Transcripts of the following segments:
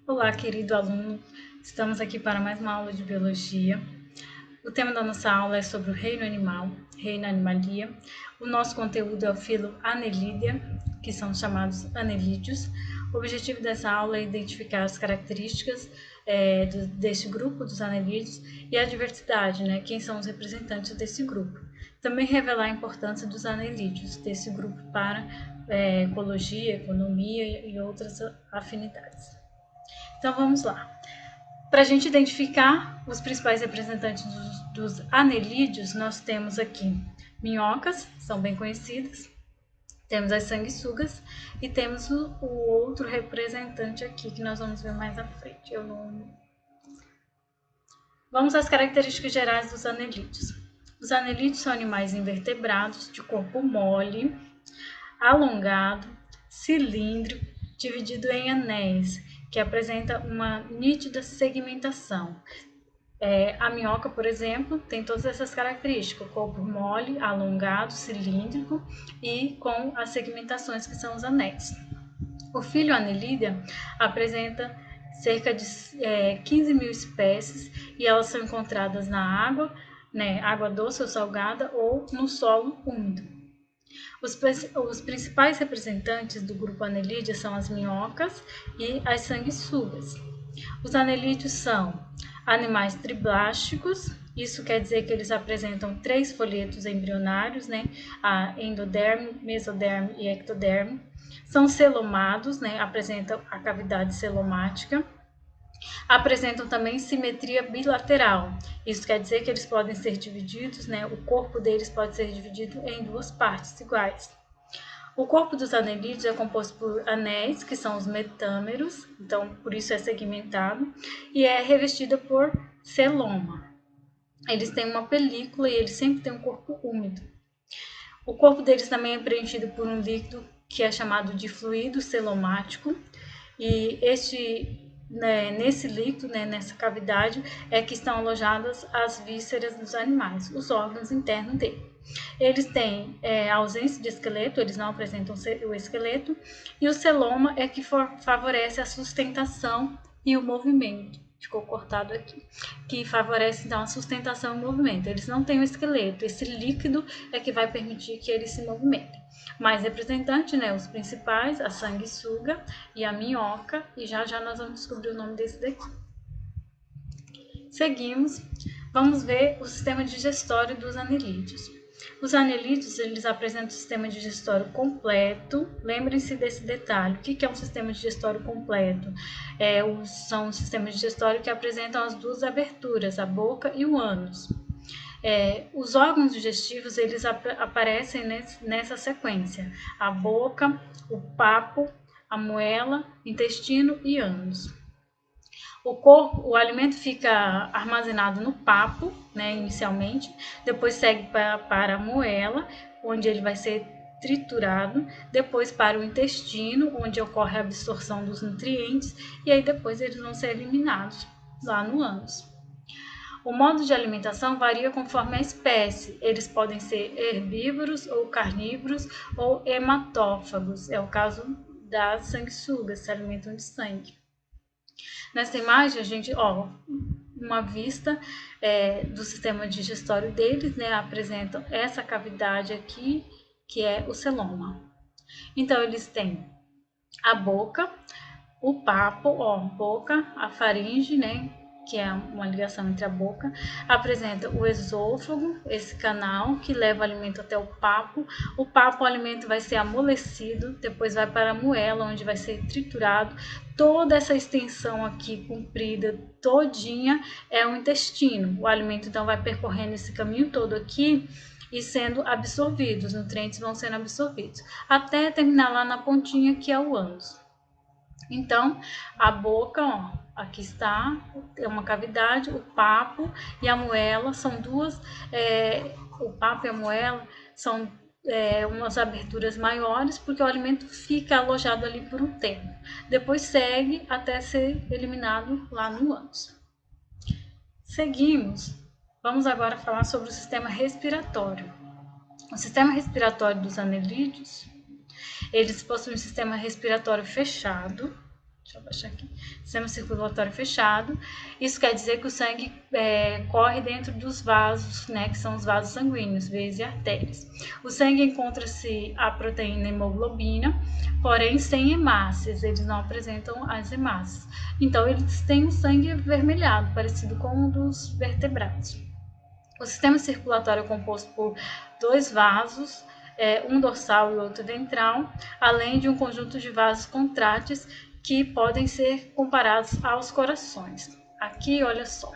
Olá, querido aluno. Estamos aqui para mais uma aula de biologia. O tema da nossa aula é sobre o reino animal, reino Animalia. O nosso conteúdo é o filo Annelida, que são chamados anelídeos. O objetivo dessa aula é identificar as características deste grupo dos anelídeos e a diversidade, quem são os representantes desse grupo. Também revelar a importância dos anelídeos desse grupo para ecologia, economia e outras afinidades. Então vamos lá. Para a gente identificar os principais representantes dos anelídeos, nós temos aqui minhocas, são bem conhecidas, temos as sanguessugas e temos o outro representante aqui que nós vamos ver mais à frente. Vamos às características gerais dos anelídeos. Os anelídeos são animais invertebrados de corpo mole, alongado, cilíndrico, dividido em anéis, que apresenta uma nítida segmentação. A minhoca, por exemplo, tem todas essas características: corpo mole, alongado, cilíndrico e com as segmentações que são os anéis. O filo Annelida apresenta cerca de 15 mil espécies e elas são encontradas na água, água doce ou salgada ou no solo úmido. Os principais representantes do grupo Annelida são as minhocas e as sanguessugas. Os anelídeos são animais triblásticos, isso quer dizer que eles apresentam 3 folhetos embrionários, a endoderme, mesoderme e ectoderme. São celomados, apresentam a cavidade celomática. Apresentam também simetria bilateral, isso quer dizer que eles podem ser divididos, o corpo deles pode ser dividido em 2 partes iguais. O corpo dos anelídeos é composto por anéis, que são os metâmeros, então por isso é segmentado, e é revestida por celoma. Eles têm uma película e eles sempre têm um corpo úmido. O corpo deles também é preenchido por um líquido que é chamado de fluido celomático, e nesse líquido, nessa cavidade, é que estão alojadas as vísceras dos animais, os órgãos internos dele. Eles têm ausência de esqueleto, eles não apresentam o esqueleto, e o celoma é que favorece a sustentação e o movimento. Ficou cortado aqui, que favorece então a sustentação e o movimento. Eles não têm o esqueleto, esse líquido é que vai permitir que eles se movimentem. Mais representante, os principais, a sanguessuga e a minhoca, e já nós vamos descobrir o nome desse daqui. Seguimos, vamos ver o sistema digestório dos anelídeos. Os anelídeos, eles apresentam um sistema digestório completo. Lembrem-se desse detalhe. O que é um sistema digestório completo? São os sistemas digestórios que apresentam as 2 aberturas, a boca e o ânus. Os órgãos digestivos, eles aparecem nessa sequência: a boca, o papo, a moela, intestino e ânus. O alimento fica armazenado no papo, inicialmente, depois segue para a moela, onde ele vai ser triturado, depois para o intestino, onde ocorre a absorção dos nutrientes, e aí depois eles vão ser eliminados lá no ânus. O modo de alimentação varia conforme a espécie. Eles podem ser herbívoros ou carnívoros ou hematófagos. É o caso das sanguessugas, se alimentam de sangue. Nessa imagem, a gente, uma vista do sistema digestório deles, apresentam essa cavidade aqui, que é o celoma. Então, eles têm a boca, o papo, boca, a faringe, que é uma ligação entre a boca, apresenta o esôfago, esse canal que leva o alimento até o papo. O alimento vai ser amolecido, depois vai para a moela, onde vai ser triturado. Toda essa extensão aqui comprida, todinha, é o intestino. O alimento então vai percorrendo esse caminho todo aqui e sendo absorvido, os nutrientes vão sendo absorvidos, até terminar lá na pontinha, que é o ânus. Então, a boca, aqui está, é uma cavidade, o papo e a moela são 2, o papo e a moela são umas aberturas maiores, porque o alimento fica alojado ali por um tempo. Depois segue até ser eliminado lá no ânus. Seguimos, vamos agora falar sobre o sistema respiratório. O sistema respiratório dos anelídeos, eles possuem um sistema respiratório fechado, Deixa eu baixar aqui. Sistema circulatório fechado. Isso quer dizer que o sangue corre dentro dos vasos, né, que são os vasos sanguíneos, veias e artérias. O sangue encontra-se a proteína hemoglobina, porém sem hemácias, eles não apresentam as hemácias. Então, eles têm o sangue avermelhado, parecido com o dos vertebrados. O sistema circulatório é composto por 2 vasos, um dorsal e outro ventral, além de um conjunto de vasos contráteis que podem ser comparados aos corações. Aqui, olha só,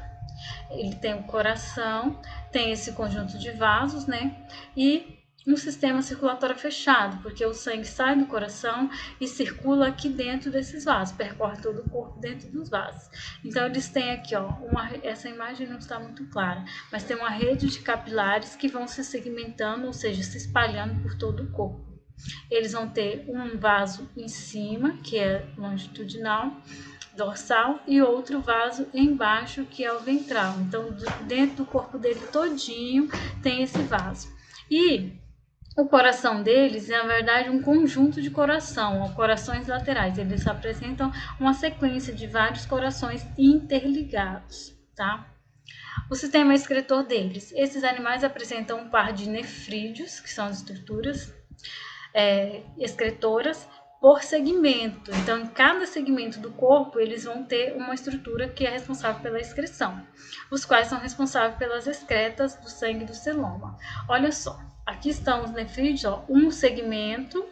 ele tem o coração, tem esse conjunto de vasos, né? E um sistema circulatório fechado, porque o sangue sai do coração e circula aqui dentro desses vasos, percorre todo o corpo dentro dos vasos. Então, eles têm aqui, ó, essa imagem não está muito clara, mas tem uma rede de capilares que vão se segmentando, ou seja, se espalhando por todo o corpo. Eles vão ter um vaso em cima, que é longitudinal, dorsal, e outro vaso embaixo, que é o ventral. Então, dentro do corpo dele todinho tem esse vaso. E o coração deles é, na verdade, um conjunto de corações laterais. Eles apresentam uma sequência de vários corações interligados, tá? O sistema excretor deles. Esses animais apresentam um par de nefrídeos, que são as estruturas excretoras, por segmento. Então, em cada segmento do corpo, eles vão ter uma estrutura que é responsável pela excreção, os quais são responsáveis pelas excretas do sangue do celoma. Olha só, aqui estão os nefrídeos, ó, um segmento,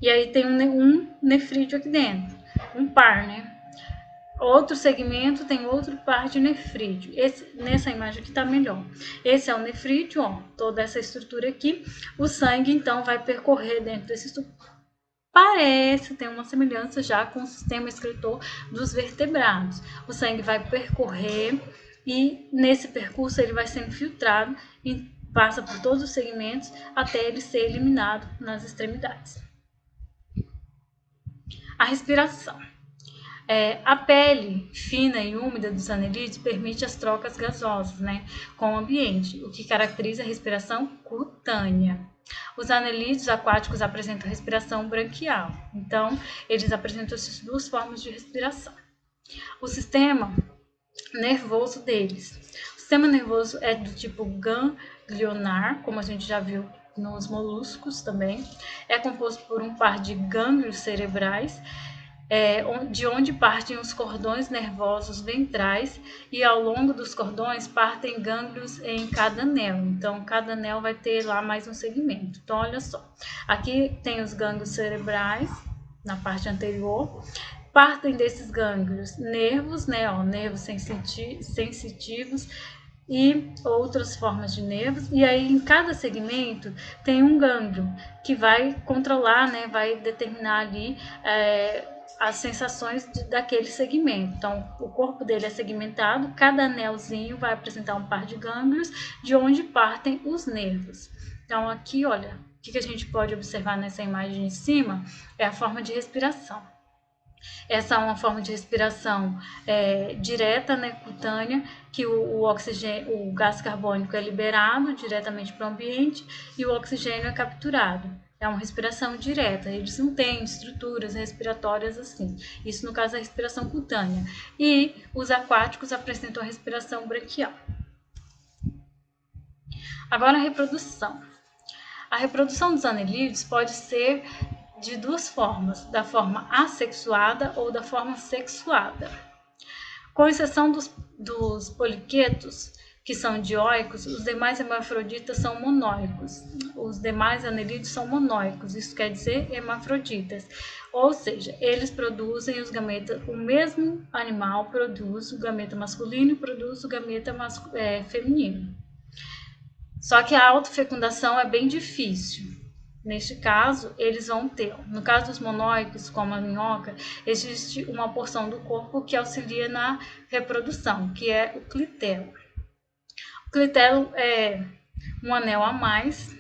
e aí tem um nefrídeo aqui dentro, um par, né? Outro segmento tem outro par de nefrídeo. Nessa imagem aqui tá melhor. Esse é o nefrídeo, ó, toda essa estrutura aqui. O sangue, então, vai percorrer dentro desse estrutura. Parece ter uma semelhança já com o sistema excretor dos vertebrados. O sangue vai percorrer e, nesse percurso, ele vai sendo filtrado e passa por todos os segmentos até ele ser eliminado nas extremidades. A respiração. A pele fina e úmida dos anelídeos permite as trocas gasosas, né, com o ambiente, o que caracteriza a respiração cutânea. Os anelídeos aquáticos apresentam respiração branquial, então eles apresentam essas 2 formas de respiração. O sistema nervoso deles. O sistema nervoso é do tipo ganglionar, como a gente já viu nos moluscos também. É composto por um par de gânglios cerebrais, de onde partem os cordões nervosos ventrais, e ao longo dos cordões partem gânglios em cada anel. Então, cada anel vai ter lá mais um segmento. Então, olha só, aqui tem os gânglios cerebrais na parte anterior. Partem desses gânglios nervos, né, ó, nervos sensitivos e outras formas de nervos, e aí em cada segmento tem um gânglio que vai controlar, né, vai determinar ali as sensações daquele segmento. Então, o corpo dele é segmentado, cada anelzinho vai apresentar um par de gânglios, de onde partem os nervos. Então, aqui, olha, o que a gente pode observar nessa imagem em cima é a forma de respiração. Essa é uma forma de respiração direta, né, cutânea, que o oxigênio, o gás carbônico é liberado diretamente para o ambiente e o oxigênio é capturado. É uma respiração direta, eles não têm estruturas respiratórias assim. Isso no caso é a respiração cutânea. E os aquáticos apresentam a respiração branquial. Agora a reprodução. A reprodução dos anelídeos pode ser de 2 formas, da forma assexuada ou da forma sexuada. Com exceção dos poliquetos, que são dioicos, os demais hermafroditas são monóicos. Os demais anelídeos são monóicos, isso quer dizer hermafroditas. Ou seja, eles produzem os gametas, o mesmo animal produz o gameta masculino e produz o gameta feminino. Só que a autofecundação é bem difícil. Neste caso, eles vão ter, no caso dos monóicos, como a minhoca, existe uma porção do corpo que auxilia na reprodução, que é o clitelo. O clitelo é um anel a mais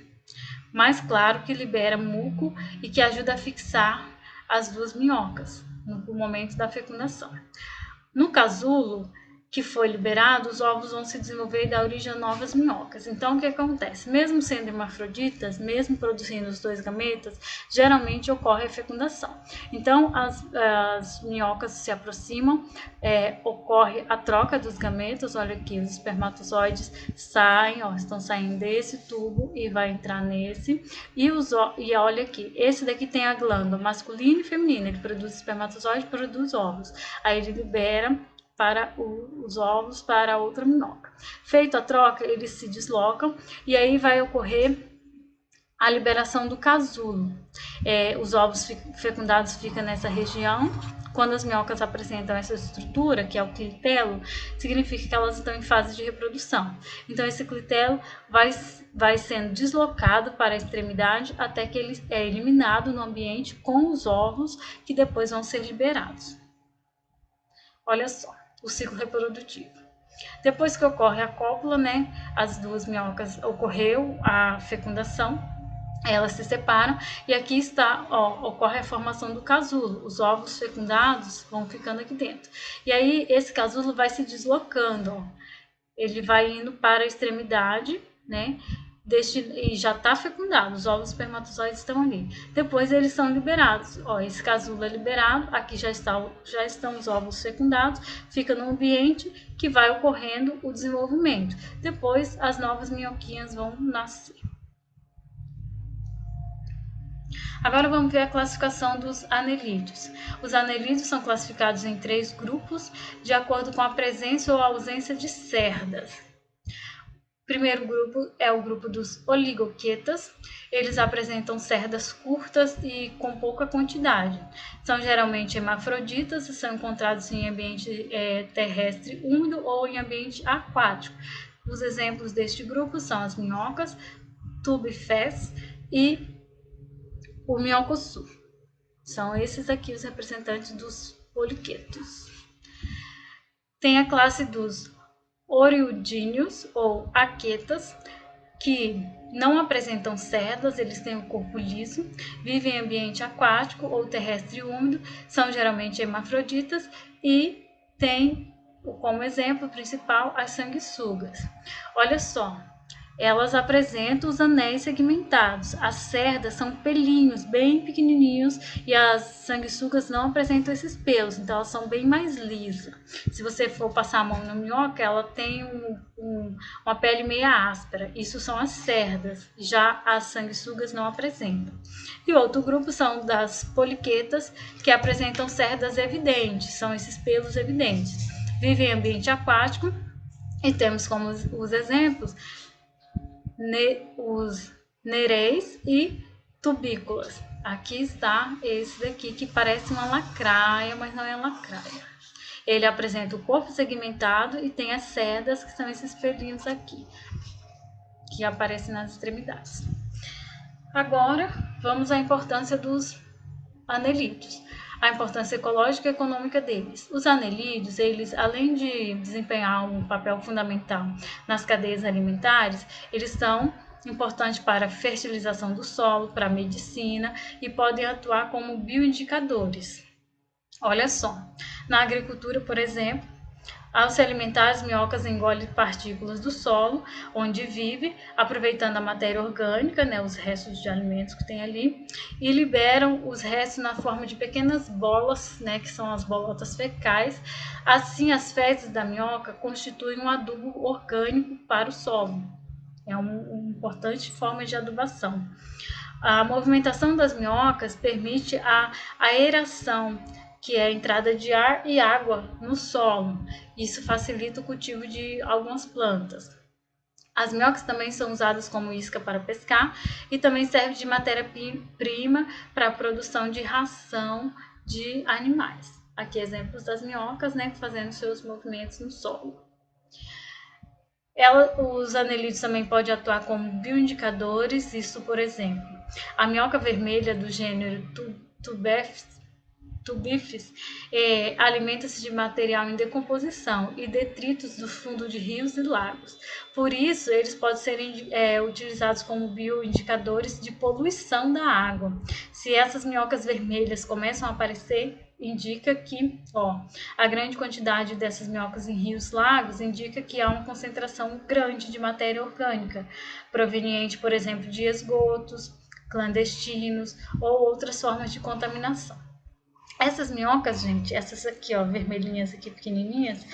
claro, que libera muco e que ajuda a fixar as 2 minhocas no momento da fecundação. No casulo, que foi liberado, os ovos vão se desenvolver e dar origem a novas minhocas. Então, o que acontece? Mesmo sendo hermafroditas, mesmo produzindo os dois gametas, geralmente ocorre a fecundação. Então, as minhocas se aproximam, ocorre a troca dos gametas. Olha aqui, os espermatozoides saem, estão saindo desse tubo e vai entrar nesse. E olha aqui, esse daqui tem a glândula masculina e feminina, ele produz espermatozoide, produz ovos. Aí ele libera para os ovos para a outra minhoca. Feita a troca, eles se deslocam e aí vai ocorrer a liberação do casulo. Os ovos fecundados ficam nessa região. Quando as minhocas apresentam essa estrutura, que é o clitelo, significa que elas estão em fase de reprodução. Então, esse clitelo vai sendo deslocado para a extremidade até que ele é eliminado no ambiente com os ovos, que depois vão ser liberados. Olha só, o ciclo reprodutivo. Depois que ocorre a cópula, as duas minhocas ocorreu a fecundação, elas se separam e aqui ocorre a formação do casulo. Os ovos fecundados vão ficando aqui dentro. E aí esse casulo vai se deslocando, ele vai indo para a extremidade, e já está fecundado, os ovos espermatozoides estão ali. Depois eles são liberados. Esse casulo é liberado, aqui já estão os ovos fecundados, fica no ambiente que vai ocorrendo o desenvolvimento. Depois as novas minhoquinhas vão nascer. Agora vamos ver a classificação dos anelídeos. Os anelídeos são classificados em 3 grupos, de acordo com a presença ou ausência de cerdas. O primeiro grupo é o grupo dos oligoquetas. Eles apresentam cerdas curtas e com pouca quantidade. São geralmente hermafroditas e são encontrados em ambiente terrestre úmido ou em ambiente aquático. Os exemplos deste grupo são as minhocas, tubifés e o minhocossu. São esses aqui os representantes dos poliquetos. Tem a classe dos oriudíneos ou aquetas, que não apresentam cerdas, eles têm o corpo liso, vivem em ambiente aquático ou terrestre úmido, são geralmente hermafroditas e tem como exemplo principal as sanguessugas. Olha só, elas apresentam os anéis segmentados. As cerdas são pelinhos bem pequenininhos e as sanguessugas não apresentam esses pelos, então elas são bem mais lisas. Se você for passar a mão na minhoca, ela tem uma pele meio áspera. Isso são as cerdas, já as sanguessugas não apresentam. E outro grupo são das poliquetas, que apresentam cerdas evidentes, são esses pelos evidentes. Vivem em ambiente aquático e temos como os exemplos os nereis e tubículas. Aqui está esse daqui que parece uma lacraia, mas não é lacraia. Ele apresenta o corpo segmentado e tem as cerdas, que são esses pelinhos aqui, que aparecem nas extremidades. Agora, vamos à importância dos anelídeos. A importância ecológica e econômica deles. Os anelídeos, eles, além de desempenhar um papel fundamental nas cadeias alimentares, eles são importantes para a fertilização do solo, para a medicina e podem atuar como bioindicadores. Olha só, na agricultura, por exemplo, ao se alimentar, as minhocas engolem partículas do solo onde vive, aproveitando a matéria orgânica, os restos de alimentos que tem ali, e liberam os restos na forma de pequenas bolas, que são as bolotas fecais. Assim, as fezes da minhoca constituem um adubo orgânico para o solo. É uma importante forma de adubação. A movimentação das minhocas permite a aeração, que é a entrada de ar e água no solo. Isso facilita o cultivo de algumas plantas. As minhocas também são usadas como isca para pescar e também serve de matéria-prima para a produção de ração de animais. Aqui exemplos das minhocas, fazendo seus movimentos no solo. Os anelídeos também podem atuar como bioindicadores, isso, por exemplo, a minhoca vermelha do gênero Tubifes alimenta-se de material em decomposição e detritos do fundo de rios e lagos. Por isso, eles podem ser utilizados como bioindicadores de poluição da água. Se essas minhocas vermelhas começam a aparecer, indica que, a grande quantidade dessas minhocas em rios, lagos, indica que há uma concentração grande de matéria orgânica, proveniente, por exemplo, de esgotos clandestinos ou outras formas de contaminação. Essas minhocas, gente, essas aqui, vermelhinhas aqui, pequenininhas,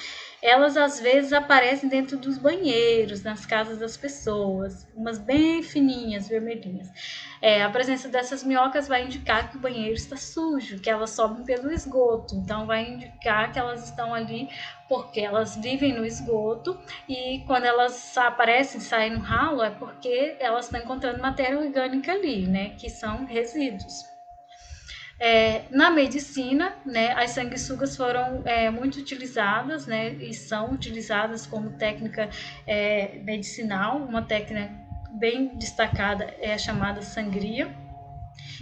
elas às vezes aparecem dentro dos banheiros, nas casas das pessoas, umas bem fininhas, vermelhinhas. A presença dessas minhocas vai indicar que o banheiro está sujo, que elas sobem pelo esgoto, então vai indicar que elas estão ali porque elas vivem no esgoto e quando elas aparecem, saem no ralo, é porque elas estão encontrando matéria orgânica ali, né, que são resíduos. Na medicina, né, as sanguessugas foram muito utilizadas, né, e são utilizadas como técnica medicinal. Uma técnica bem destacada é a chamada sangria,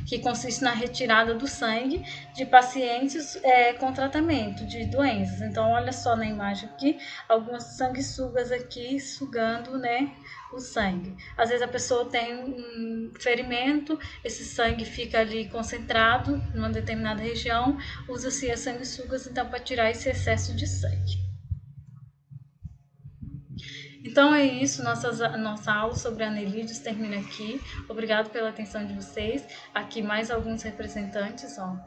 que consiste na retirada do sangue de pacientes com tratamento de doenças. Então, olha só na imagem aqui, algumas sanguessugas aqui sugando, né, o sangue. Às vezes a pessoa tem um ferimento, esse sangue fica ali concentrado numa determinada região, usa-se as sanguessugas então para tirar esse excesso de sangue. Então é isso, nossa aula sobre anelídeos termina aqui. Obrigado pela atenção de vocês. Aqui mais alguns representantes,